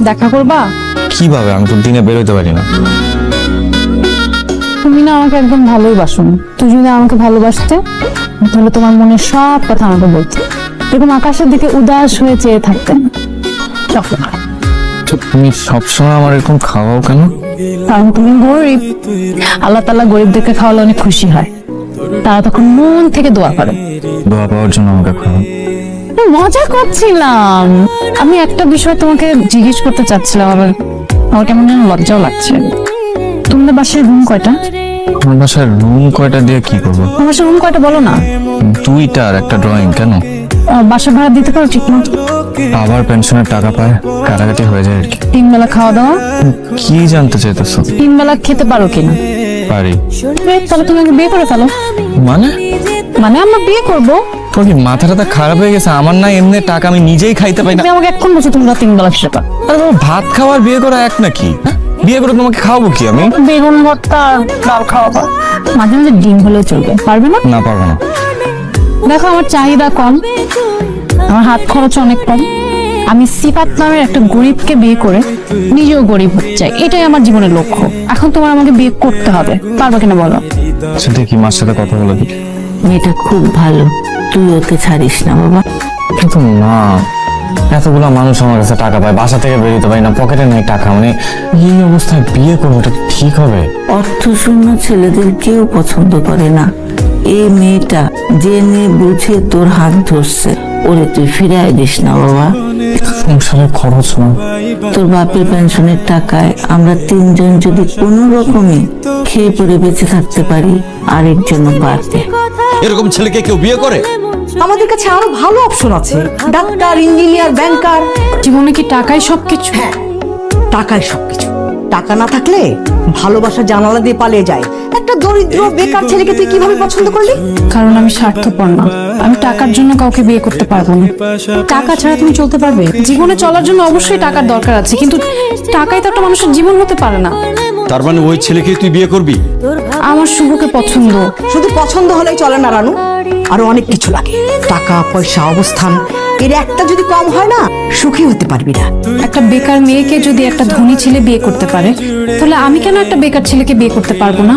দেখা করবা? কিভাবে? আমি তো দিনে বেরোতে পারি না। তুমি না আমাকে একদম ভালোই বাসো না। তুই যদি আমাকে ভালোবাসতে তাহলে তোমার মনের সব কথা আমাকে বলতে, এরকম আকাশের দিকে উদাস হয়ে চেয়ে থাকতে না। তো তুমি সবসময় আমার এরকম খাওয়াও কেন? কারণ তুমি গরিব, আল্লাহ তাআলা গরিবদেরকে খাওয়ালে অনেক খুশি হয়, তারা তখন মন থেকে দোয়া করে। দোয়া পাওয়ার জন্য আমাকে খাওয়াও? মজা করছিলাম। আমি একটা বিষয় তোমাকে জিজ্ঞেস করতে চাচ্ছিলাম, আমার কেমন যেন লজ্জাও লাগছে। তোমাদের বাসায় রুম কয়টা? আমার বাসায় রুম কয়টা দিয়ে কি করবো? তোমার বাসায় রুম কয়টা বলো না। 2টা আর একটা ড্রয়িং। কেন? বাসা ভাড়া দিতে পারো ঠিক মতো? আবার পেনশনের টাকা পায়, কাটাকাটি হয়ে যায় আর কি। 3 বেলা খাওয়া দাওয়া? কি জানতে চাইতেছো? 3 বেলা খেতে পারো কিনা? পারি। তাহলে তুমি আগে বিয়ে করে ফেলো। মানে? মানে আমরা বিয়ে করবো। তোর কি মাথাটা খারাপ হয়ে গেছে? আমার না এমনি টাকা আমি নিজেই খাইতে পাই না। তুমি আমাকে এখন বলছো তোমরা 3 বেলা খেতে পারো। আরে বাবা, ভাত খাওয়ার বিয়ে করা এক নাকি? বিয়ে করে তোমাকে খাওয়াবো কি আমি? বেগুন ভর্তা আর ডাল খাওয়াবো, মাঝে মাঝে ডিম হলেও চলবে। পারবে না? না, পারবো না। দেখো আমার চাহিদা কম, আমার হাত খরচ অনেক কম। আমি সিফাত নামের একটা গরিবকে বিয়ে করে নিজেও গরিব হতে চাই, এটাই আমার জীবনের লক্ষ্য। এখন তোমার আমাকে বিয়ে করতে হবে, পারবে কিনা বলো? আচ্ছা দেখি, মার সাথে কথা বলে দেখি। মেয়েটা খুব ভালো, তুই ওকে ছাড়িস না বাবা। কিন্তু মা, এতগুলা মানুষ আমার কাছে টাকা পায়, বাসা থেকে বেরোতে পারি না, পকেটে নেই টাকা, মানে এই অবস্থায় বিয়ে করবো, এটা ঠিক হবে? অর্থশূন্য ছেলেদের কেউ পছন্দ করে না। এই মেয়েটা জেনে বুঝে তোর হাত ধরছে, ওরে তুই ফিরাই দিস না বাবা। সংসারের খরচ না। তোর বাপের পেনশনের টাকায় আমরা 3জন যদি কোনো রকমে খেয়ে পরে বেঁচে থাকতে পারি, আরেকজনও পারবে। এরকম ছেলেকে কেউ বিয়ে করে? আমাদের কাছে আরো ভালো অপশন আছে, ডাক্তার, ইঞ্জিনিয়ার, ব্যাংকার। জীবনে কি টাকাই সবকিছু? হ্যাঁ, টাকায় সবকিছু। টাকা না থাকলে ভালোবাসা জানালা দিয়ে পালিয়ে যায়। একটা দরিদ্র বেকার ছেলেকে তুই কিভাবে পছন্দ করলি? কারণ আমি স্বার্থপর না, আমি টাকার জন্য কাউকে বিয়ে করতে পারবো না। টাকা ছাড়া তুমি চলতে পারবে? জীবনে চলার জন্য অবশ্যই টাকার দরকার আছে, কিন্তু টাকাই তো একটা মানুষের জীবন হতে পারে না। তার মানে ওই ছেলেকে তুই বিয়ে করবি? আমার শুভকে পছন্দ। শুধু পছন্দ হলেই চলে না রানু, আরো অনেক কিছু লাগে। টাকা, পয়সা, অবস্থান, এর একটা যদি কম হয় না, সুখী হতে পারবি না। একটা বেকার মেয়েকে যদি একটা ধনী ছেলে বিয়ে করতে পারে, তাহলে আমি কেন একটা বেকার ছেলেকে বিয়ে করতে পারবো না?